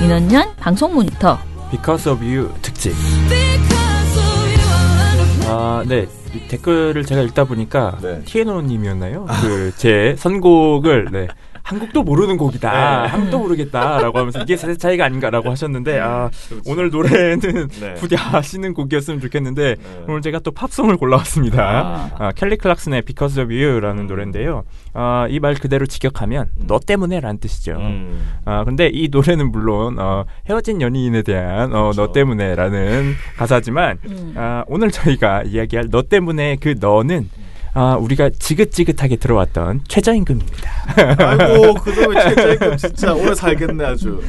민원연 방송 모니터 Because of You 특집. 네. 댓글을 제가 읽다 보니까 TNO님이었나요? 제 선곡을 한국도 모르는 곡이다. 한국도 모르겠다라고 하면서 이게 세대 차이가 아닌가라고 하셨는데 오늘 노래는 부디 아시는 곡이었으면 좋겠는데 오늘 제가 또 팝송을 골라왔습니다. 켈리 클락슨의 Because of You라는 노래인데요. 이 말 그대로 직역하면 너 때문에 라는 뜻이죠. 근데 이 노래는 물론 헤어진 연인에 대한 너 때문에 라는 가사지만 오늘 저희가 이야기할 너 때문에 그 너는 우리가 지긋지긋하게 들어왔던 최저임금입니다. 아이고 그놈의 최저임금 진짜 오래 살겠네 아주.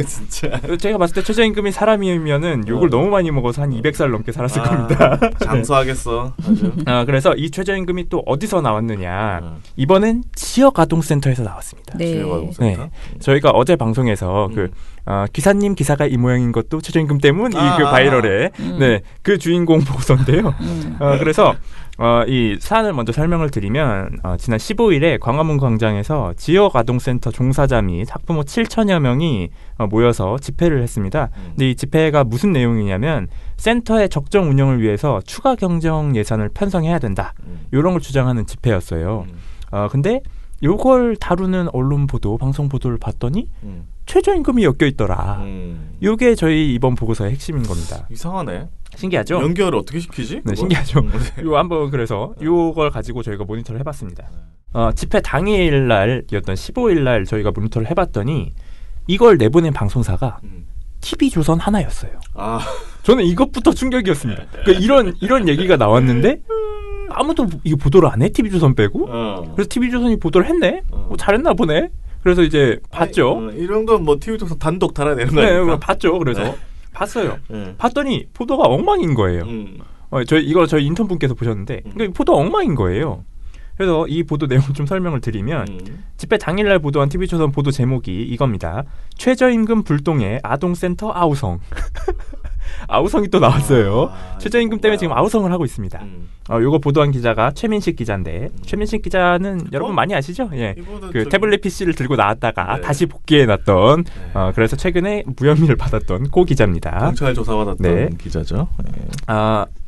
진짜. 제가 봤을 때 최저임금이 사람이면은 욕을 너무 많이 먹어서 한 200살 넘게 살았을 겁니다. 장수하겠어. 아주. 그래서 이 최저임금이 또 어디서 나왔느냐? 이번엔 지역아동센터에서 나왔습니다. 네. 지역아동센터? 저희가 어제 방송에서 기사님 기사가 이 모양인 것도 최저임금 때문 이 그 바이럴의 그 주인공 보고서인데요. 그래서 이 사안을 먼저 설명을 드리면 지난 15일에 광화문 광장에서 지역아동센터 종사자 및 학부모 7천여 명이 모여서 집회를 했습니다. 근데 이 집회가 무슨 내용이냐면 센터의 적정 운영을 위해서 추가 경정 예산을 편성해야 된다. 이런 걸 주장하는 집회였어요. 근데 요걸 다루는 언론 보도, 방송 보도를 봤더니 최저임금이 엮여 있더라. 요게 저희 이번 보고서의 핵심인 겁니다. 이상하네. 신기하죠? 연결을 어떻게 시키지? 네, 신기하죠. 요 한번 그래서 요걸 가지고 저희가 모니터를 해봤습니다. 집회 당일날이었던 15일날 저희가 모니터를 해봤더니 이걸 내보낸 방송사가 TV조선 하나였어요. 저는 이것부터 충격이었습니다. 그러니까 이런 얘기가 나왔는데 아무도 이거 보도를 안 해? TV조선 빼고? 그래서 TV조선이 보도를 했네? 잘했나 보네? 그래서 이제 봤죠. 이런 건 뭐 TV조선 단독 달아야 되는 거예요. 네, 봤죠. 그래서 봤어요. 봤더니 보도가 엉망인 거예요. 저희 인턴분께서 보셨는데 그러니까 보도가 엉망인 거예요. 그래서 이 보도 내용을 좀 설명을 드리면 집회 당일날 보도한 TV조선 보도 제목이 이겁니다. 최저임금 불똥에 아동센터 아우성. 아우성이 또 나왔어요. 최저임금 때문에 지금 아우성을 하고 있습니다. 요거 보도한 기자가 최민식 기자인데 최민식 기자는 여러분 많이 아시죠? 예, 그 태블릿 PC를 들고 나왔다가 다시 복귀해놨던 그래서 최근에 무혐의를 받았던 고 기자입니다. 경찰 조사받았던 기자죠.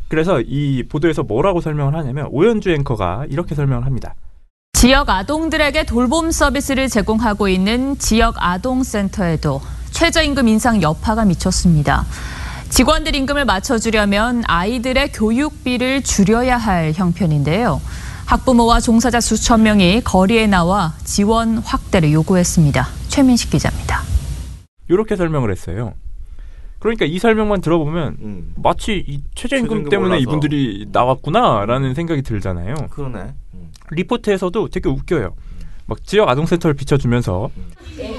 그래서 이 보도에서 뭐라고 설명을 하냐면 오연주 앵커가 이렇게 설명을 합니다. 지역 아동들에게 돌봄 서비스를 제공하고 있는 지역 아동센터에도 최저임금 인상 여파가 미쳤습니다. 직원들 임금을 맞춰주려면 아이들의 교육비를 줄여야 할 형편인데요. 학부모와 종사자 수천 명이 거리에 나와 지원 확대를 요구했습니다. 최민식 기자입니다. 이렇게 설명을 했어요. 그러니까 이 설명만 들어보면 마치 이 최저임금 때문에 이분들이 나왔구나라는 생각이 들잖아요. 그러네. 리포트에서도 되게 웃겨요. 막 지역 아동센터를 비춰주면서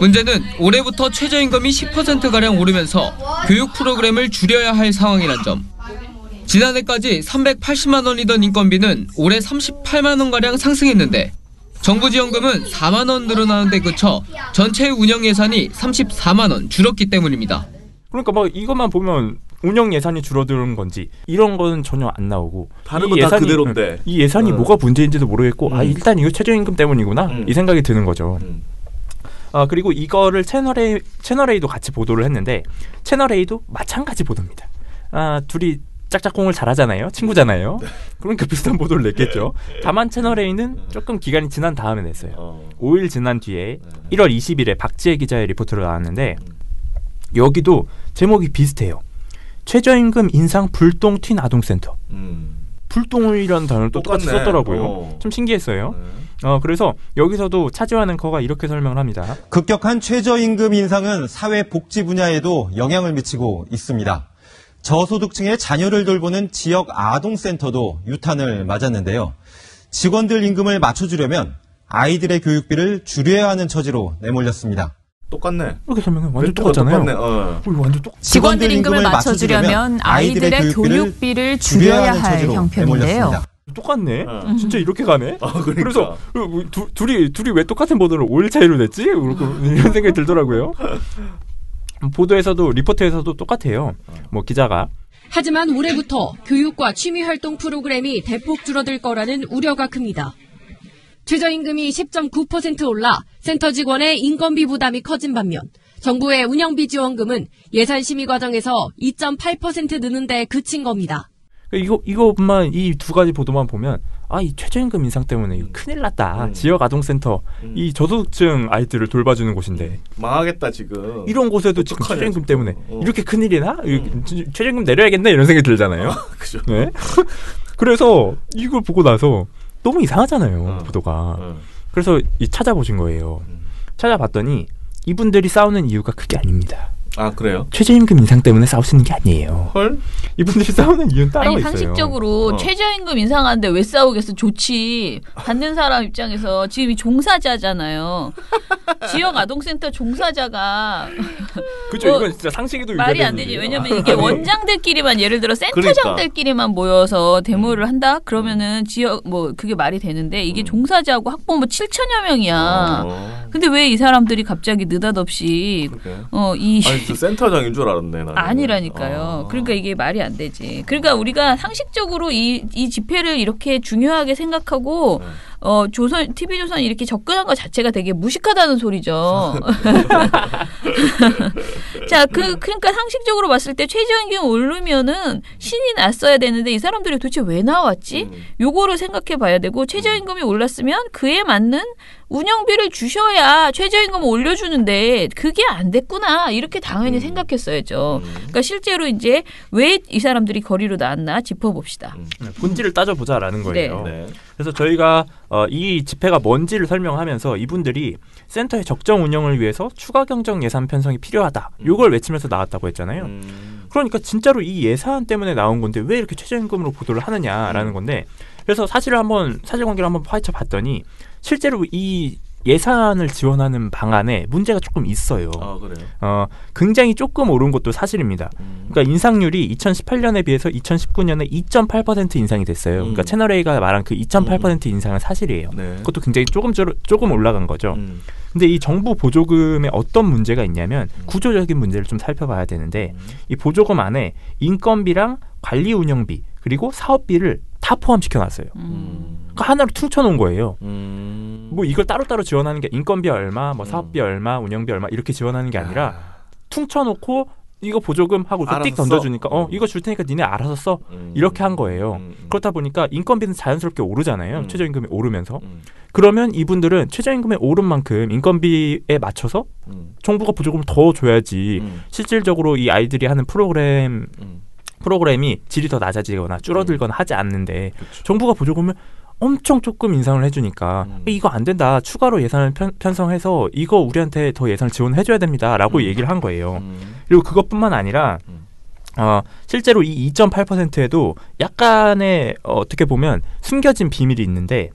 문제는 올해부터 최저임금이 10%가량 오르면서 교육 프로그램을 줄여야 할 상황이란 점. 지난해까지 380만 원이던 인건비는 올해 38만 원가량 상승했는데 정부 지원금은 4만 원 늘어나는 데 그쳐 전체 운영 예산이 34만 원 줄었기 때문입니다. 그러니까 막 이것만 보면 운영 예산이 줄어드는 건지 이런 거는 전혀 안 나오고 다른 건 다 그대로인데 이 예산이 뭐가 문제인지도 모르겠고 일단 이거 최저임금 때문이구나 이 생각이 드는 거죠. 그리고 이거를 채널A도 같이 보도를 했는데 채널A도 마찬가지 보도입니다. 둘이 짝짝꿍을 잘하잖아요. 친구잖아요. 그러니까 비슷한 보도를 냈겠죠. 다만 채널A는 조금 기간이 지난 다음에 냈어요. 5일 지난 뒤에 1월 20일에 박지혜 기자의 리포트로 나왔는데 여기도 제목이 비슷해요. 최저임금 인상 불똥 튄 아동센터. 불똥이라는 단어를 또 똑같이 썼더라고요. 좀 신기했어요. 그래서 여기서도 차지환 앵커가 이렇게 설명을 합니다. 급격한 최저임금 인상은 사회복지 분야에도 영향을 미치고 있습니다. 저소득층의 자녀를 돌보는 지역 아동센터도 유탄을 맞았는데요. 직원들 임금을 맞춰주려면 아이들의 교육비를 줄여야 하는 처지로 내몰렸습니다. 똑같네. 이렇게 설명해. 완전 똑같잖아요. 완전 똑. 직원들 임금을 맞춰주려면 아이들의 교육비를 줄여야 할 형편인데요. 똑같네. 진짜 이렇게 가네. 그러니까. 그래서 둘이 왜 똑같은 보도를 5일 차이로 냈지? 이런 생각이 들더라고요. 보도에서도 리포트에서도 똑같아요. 뭐 기자가 하지만 올해부터 교육과 취미활동 프로그램이 대폭 줄어들 거라는 우려가 큽니다. 최저임금이 10.9% 올라 센터 직원의 인건비 부담이 커진 반면 정부의 운영비 지원금은 예산 심의 과정에서 2.8% 느는 데 그친 겁니다. 이거만 이 두 가지 보도만 보면 이 최저임금 인상 때문에 이거 큰일 났다. 지역 아동센터 이 저소득층 아이들을 돌봐주는 곳인데 망하겠다 지금. 이런 곳에도 지금 최저임금 지금. 때문에 이렇게 큰일이나? 최저임금 내려야겠네 이런 생각이 들잖아요. 그죠. 네? 그래서 이걸 보고 나서 너무 이상하잖아요. 보도가. 그래서 찾아보신 거예요. 찾아봤더니 이분들이 싸우는 이유가 그게 아닙니다. 아 그래요? 최저임금 인상 때문에 싸우시는 게 아니에요. 헐? 이분들이 싸우는 이유는 따로 아니 있어요. 상식적으로 최저임금 인상하는데 왜 싸우겠어? 좋지. 받는 사람 입장에서 지금 이 종사자잖아요. 지역 아동센터 종사자가 그죠? 이건 진짜 상식에도 말이 안 되지. 왜냐면 이게 원장들끼리만 예를 들어 센터장들끼리만 모여서 데모를 한다? 그러면은 지역 그게 말이 되는데 이게 종사자하고 학부모 7천여 명이야. 근데 왜 이 사람들이 갑자기 느닷없이 아니 저 센터장인 줄 알았네 나는. 아니라니까요. 그러니까 이게 말이 안 되지. 그러니까 우리가 상식적으로 이 집회를 이렇게 중요하게 생각하고 TV조선이 이렇게 접근한 것 자체가 되게 무식하다는 소리죠. 자, 그러니까 상식적으로 봤을 때 최저임금 오르면은 신이 났어야 되는데 이 사람들이 도대체 왜 나왔지? 요거를 생각해 봐야 되고 최저임금이 올랐으면 그에 맞는 운영비를 주셔야 최저임금을 올려주는데 그게 안 됐구나 이렇게 당연히 생각했어야죠. 그러니까 실제로 이제 왜 이 사람들이 거리로 나왔나 짚어봅시다. 본질을 따져보자라는 거예요. 네. 그래서 저희가 이 집회가 뭔지를 설명하면서 이분들이 센터의 적정 운영을 위해서 추가 경정 예산 편성이 필요하다. 이걸 외치면서 나왔다고 했잖아요. 그러니까 진짜로 이 예산 때문에 나온 건데 왜 이렇게 최저임금으로 보도를 하느냐라는 건데 그래서 사실관계를 한번 파헤쳐 봤더니 실제로 이 예산을 지원하는 방안에 문제가 조금 있어요. 아, 그래요? 굉장히 조금 오른 것도 사실입니다. 그러니까 인상률이 2018년에 비해서 2019년에 2.8% 인상이 됐어요. 그러니까 채널A가 말한 그 2.8% 인상은 사실이에요. 네. 그것도 굉장히 조금 올라간 거죠. 근데 이 정부 보조금에 어떤 문제가 있냐면 구조적인 문제를 좀 살펴봐야 되는데 이 보조금 안에 인건비랑 관리 운영비 그리고 사업비를 다 포함시켜놨어요. 그러니까 하나로 퉁쳐놓은 거예요. 뭐 이걸 따로따로 지원하는 게 인건비 얼마, 뭐 사업비 얼마, 운영비 얼마 이렇게 지원하는 게 아니라 퉁쳐놓고 이거 보조금 하고 이렇게 띡 던져주니까 이거 줄 테니까 니네 알아서 써 이렇게 한 거예요. 그렇다 보니까 인건비는 자연스럽게 오르잖아요. 최저임금이 오르면서 그러면 이분들은 최저임금에 오른 만큼 인건비에 맞춰서 정부가 보조금을 더 줘야지 실질적으로 이 아이들이 하는 프로그램이 질이 더 낮아지거나 줄어들거나 하지 않는데 그렇죠. 정부가 보조금을 엄청 조금 인상을 해주니까 이거 안 된다. 추가로 예산을 편성해서 이거 우리한테 더 예산을 지원해줘야 됩니다라고 얘기를 한 거예요. 그리고 그것뿐만 아니라 실제로 이 2.8%에도 약간의 어떻게 보면 숨겨진 비밀이 있는데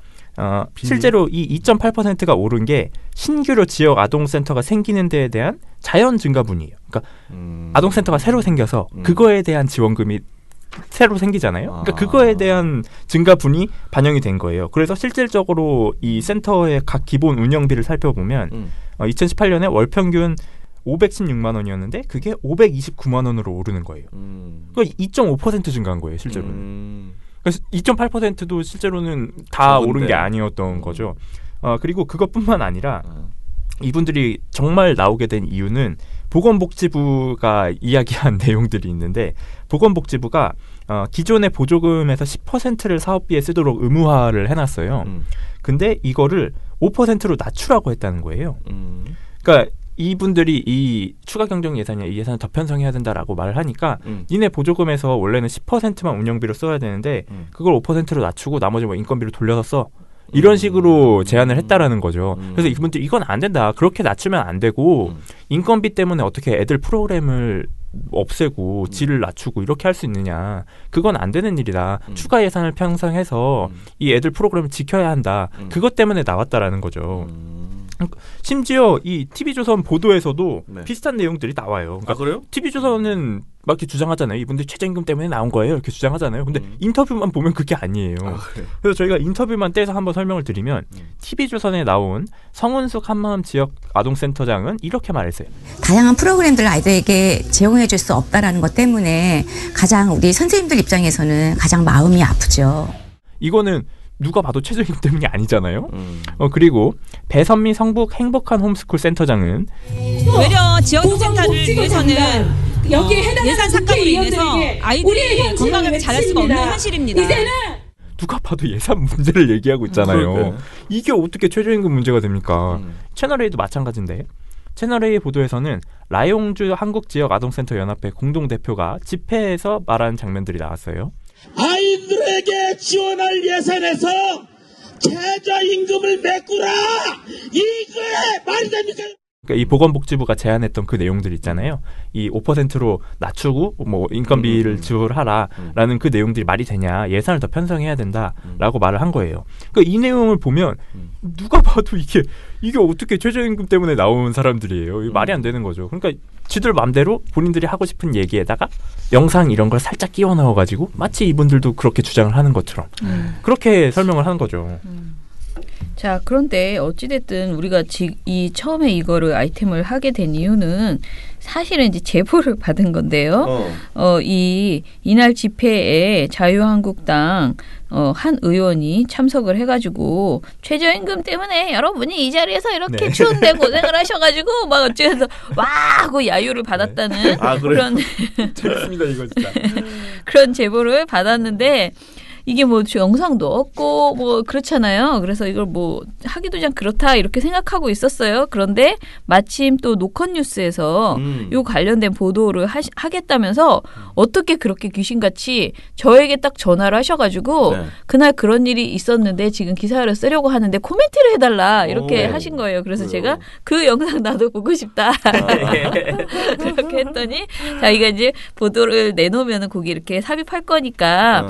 실제로 이 2.8%가 오른 게 신규로 지역 아동센터가 생기는 데에 대한 자연 증가분이에요. 그러니까 아동센터가 새로 생겨서 그거에 대한 지원금이 새로 생기잖아요. 그러니까 그거에 대한 증가분이 반영이 된 거예요. 그래서 실질적으로 이 센터의 각 기본 운영비를 살펴보면 2018년에 월 평균 516만 원이었는데 그게 529만 원으로 오르는 거예요. 그러니까 2.5% 증가한 거예요, 실제로는. 그래서 2.8%도 실제로는 다 적은데. 오른 게 아니었던 거죠. 그리고 그것뿐만 아니라 이분들이 정말 나오게 된 이유는 보건복지부가 이야기한 내용들이 있는데 보건복지부가 기존의 보조금에서 10%를 사업비에 쓰도록 의무화를 해놨어요. 근데 이거를 5%로 낮추라고 했다는 거예요. 그러니까 이분들이 이 추가 경정 예산이나 이 예산을 더 편성해야 된다라고 말을 하니까 니네 보조금에서 원래는 10%만 운영비로 써야 되는데 그걸 5%로 낮추고 나머지 뭐 인건비로 돌려서 써. 이런 식으로 제안을 했다라는 거죠. 그래서 이분들이 이건 안 된다. 그렇게 낮추면 안 되고 인건비 때문에 어떻게 애들 프로그램을 없애고 질을 낮추고 이렇게 할 수 있느냐. 그건 안 되는 일이다. 추가 예산을 편성해서 이 애들 프로그램을 지켜야 한다. 그것 때문에 나왔다라는 거죠. 심지어 이 TV조선 보도에서도 네. 비슷한 내용들이 나와요. 그러니까 그래요? TV조선은 막 이렇게 주장하잖아요. 이분들 최저임금 때문에 나온 거예요. 이렇게 주장하잖아요. 근데 인터뷰만 보면 그게 아니에요. 그래요? 그래서 저희가 인터뷰만 떼서 한번 설명을 드리면 TV조선에 나온 성은숙 한마음 지역 아동센터장은 이렇게 말했어요. 다양한 프로그램들을 아이들에게 제공해 줄 수 없다라는 것 때문에 가장 우리 선생님들 입장에서는 가장 마음이 아프죠. 이거는 누가 봐도 최저임금 때문이 아니잖아요. 그리고 배선미 성북 행복한 홈스쿨 센터장은 외려 지역센터를 위해서는 예산 삭감으로 인해서 아이들이 건강하게 자랄 수가 없는 현실입니다. 누가 봐도 예산 문제를 얘기하고 있잖아요. 그러니까요. 이게 어떻게 최저임금 문제가 됩니까? 채널A도 마찬가지인데 채널A 보도에서는 라용주 한국지역아동센터 연합회 공동대표가 집회에서 말하는 장면들이 나왔어요. 아이들에게 지원할 예산에서 최저임금을 메꾸라! 이게 말이 됩니까? 그러니까 이 보건복지부가 제안했던 그 내용들 있잖아요. 이 5%로 낮추고 뭐 인건비를 지불하라라는 그 내용들이 말이 되냐. 예산을 더 편성해야 된다라고 말을 한 거예요. 그러니까 이 내용을 보면 누가 봐도 이게 어떻게 최저임금 때문에 나온 사람들이에요. 이게 말이 안 되는 거죠. 그러니까 지들 맘대로 본인들이 하고 싶은 얘기에다가 영상 이런 걸 살짝 끼워 넣어가지고 마치 이분들도 그렇게 주장을 하는 것처럼 그렇게 설명을 하는 거죠. 자, 그런데 어찌됐든 우리가 처음에 이거를 아이템을 하게 된 이유는 사실은 이제 제보를 받은 건데요. 이날 집회에 자유한국당 한 의원이 참석을 해가지고 최저임금 때문에 여러분이 이 자리에서 이렇게 추운데 고생을 하셔가지고 막 어찌해서 와 하고 야유를 받았다는 그런 재밌습니다 이거 진짜. 그런 제보를 받았는데 이게 뭐 영상도 없고 뭐 그렇잖아요. 그래서 이걸 뭐 하기도 좀 그렇다 이렇게 생각하고 있었어요. 그런데 마침 또 노컷뉴스에서 요 관련된 보도를 하겠다면서 어떻게 그렇게 귀신같이 저에게 딱 전화를 하셔가지고 그날 그런 일이 있었는데 지금 기사를 쓰려고 하는데 코멘트를 해달라 이렇게 하신 거예요. 그래서 제가 그 영상 나도 보고 싶다 그렇게 했더니 자기가 이제 보도를 내놓으면은 거기 이렇게 삽입할 거니까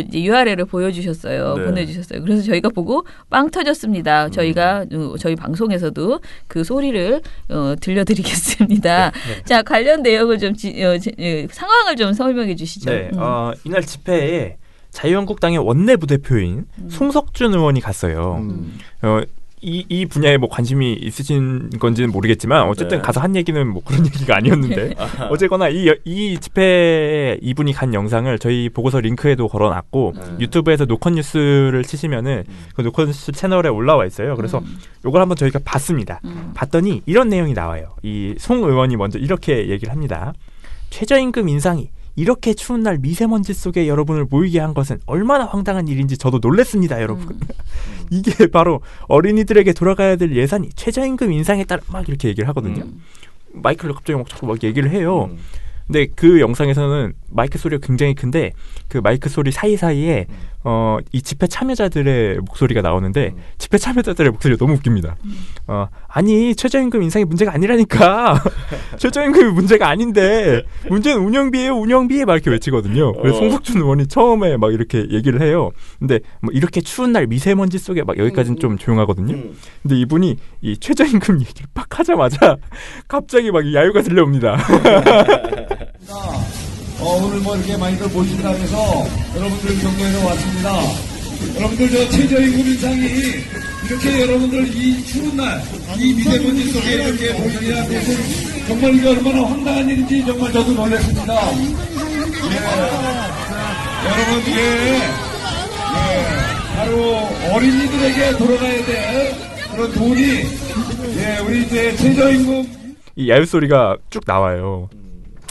이제 URL을 보여주셨어요. 보내주셨어요. 그래서 저희가 보고 빵 터졌습니다. 저희가 저희 방송에서도 그 소리를 들려드리겠습니다. 자, 관련 내용을 좀 상황을 좀 설명해 주시죠. 네, 이날 집회에 자유한국당의 원내 부대표인 송석준 의원이 갔어요. 이 분야에 뭐 관심이 있으신 건지는 모르겠지만 어쨌든 가서 한 얘기는 뭐 그런 얘기가 아니었는데 어쨌거나 이 집회에 이분이 간 영상을 저희 보고서 링크에도 걸어놨고 유튜브에서 노컷뉴스를 치시면은 그 노컷뉴스 채널에 올라와 있어요. 그래서 요걸 한번 저희가 봤습니다. 봤더니 이런 내용이 나와요. 이 송 의원이 먼저 이렇게 얘기를 합니다. 최저임금 인상이 이렇게 추운 날 미세먼지 속에 여러분을 모이게 한 것은 얼마나 황당한 일인지 저도 놀랬습니다, 여러분. 이게 바로 어린이들에게 돌아가야 될 예산이 최저임금 인상에 따라 막 이렇게 얘기를 하거든요. 마이크를 갑자기 막 자꾸 막 얘기를 해요. 근데 그 영상에서는 마이크 소리가 굉장히 큰데 그 마이크 소리 사이사이에 이 집회 참여자들의 목소리가 나오는데 집회 참여자들의 목소리가 너무 웃깁니다. 아니 최저임금 인상이 문제가 아니라니까. 최저임금이 문제가 아닌데 문제는 운영비예요, 운영비 막 이렇게 외치거든요. 그래서 송석준 의원이 처음에 막 이렇게 얘기를 해요. 근데 뭐 이렇게 추운 날 미세먼지 속에 막 여기까지는 좀 조용하거든요. 근데 이분이 이 최저임금 얘기를 빡 하자마자 갑자기 막 야유가 들려옵니다. 오늘 뭐 이렇게 많이들 보시더라 해서 여러분들 경고해서 왔습니다. 여러분들 저 최저임금 인상이 이렇게 여러분들 이 추운 날 이 미세먼지 속에 이렇게 보시는 것은 정말 이게 얼마나 황당한 일인지 정말 저도 놀랐습니다. 여러분 바로 어린이들에게 돌아가야 될 그런 돈이 우리 이제 최저임금 이 야유 소리가 쭉 나와요.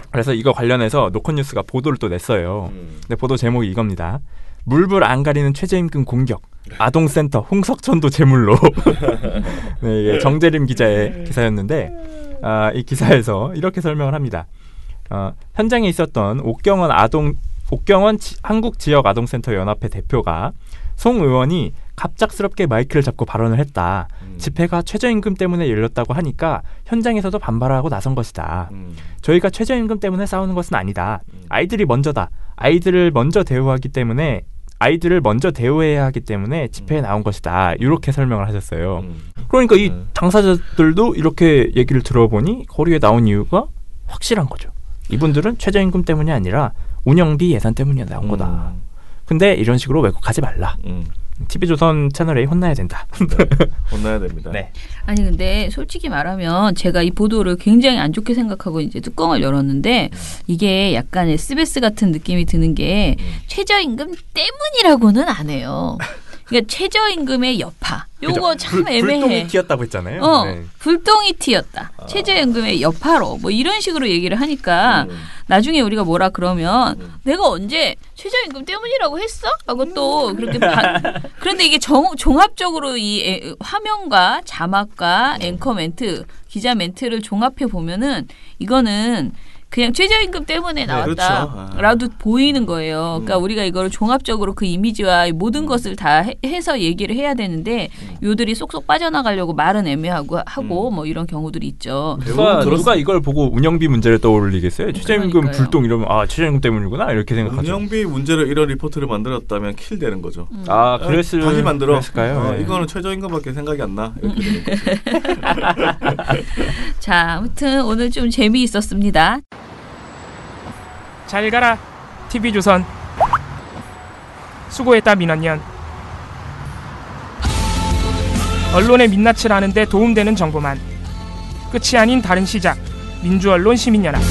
그래서 이거 관련해서 노컷뉴스가 보도를 또 냈어요. 근데 보도 제목이 이겁니다. 물불 안 가리는 최저임금 공격. 아동센터 홍석천도 제물로. 네, 이게 정재림 기자의 기사였는데 이 기사에서 이렇게 설명을 합니다. 현장에 있었던 옥경원 한국지역아동센터 연합회 대표가 송 의원이 갑작스럽게 마이크를 잡고 발언을 했다. 집회가 최저임금 때문에 열렸다고 하니까 현장에서도 반발하고 나선 것이다. 저희가 최저임금 때문에 싸우는 것은 아니다. 아이들이 먼저다. 아이들을 먼저 대우해야 하기 때문에 집회에 나온 것이다. 이렇게 설명을 하셨어요. 그러니까 이 당사자들도 이렇게 얘기를 들어보니 거리에 나온 이유가 확실한 거죠. 이분들은 최저임금 때문이 아니라 운영비 예산 때문에 나온 거다. 근데 이런 식으로 왜곡하지 말라. TV조선 채널A 혼나야 된다. 네, 혼나야 됩니다. 네. 아니 근데 솔직히 말하면 제가 이 보도를 굉장히 안 좋게 생각하고 이제 뚜껑을 열었는데 이게 약간 SBS 같은 느낌이 드는 게 최저임금 때문이라고는 안 해요. 그러니까 최저임금의 여파. 요거 참 애매해. 불똥이 튀었다고 했잖아요. 네. 불똥이 튀었다. 최저임금의 여파로 뭐 이런 식으로 얘기를 하니까 나중에 우리가 뭐라 그러면 내가 언제 최저임금 때문이라고 했어? 하고 또 그렇게 그런데 이게 종합적으로 이 화면과 자막과 앵커 멘트, 기자 멘트를 종합해 보면은 이거는 그냥 최저임금 때문에 나왔다라도 보이는 거예요. 그러니까 우리가 이거를 종합적으로 그 이미지와 모든 것을 다 해서 얘기를 해야 되는데 요들이 쏙쏙 빠져나가려고 말은 애매하고 하고 뭐 이런 경우들이 있죠. 누가 이걸 보고 운영비 문제를 떠올리겠어요? 최저임금 불똥 이러면 최저임금 때문이구나 이렇게 생각하죠. 운영비 문제로 이런 리포트를 만들었다면 킬되는 거죠. 다시 만들어. 그랬을까요? 이거는 최저임금밖에 생각이 안 나. 이렇게 되는 거죠. 자, 아무튼 오늘 좀 재미있었습니다. 잘 가라 TV조선. 수고했다 민원연. 언론의 민낯을 하는데 도움되는 정보만. 끝이 아닌 다른 시작. 민주언론 시민연합.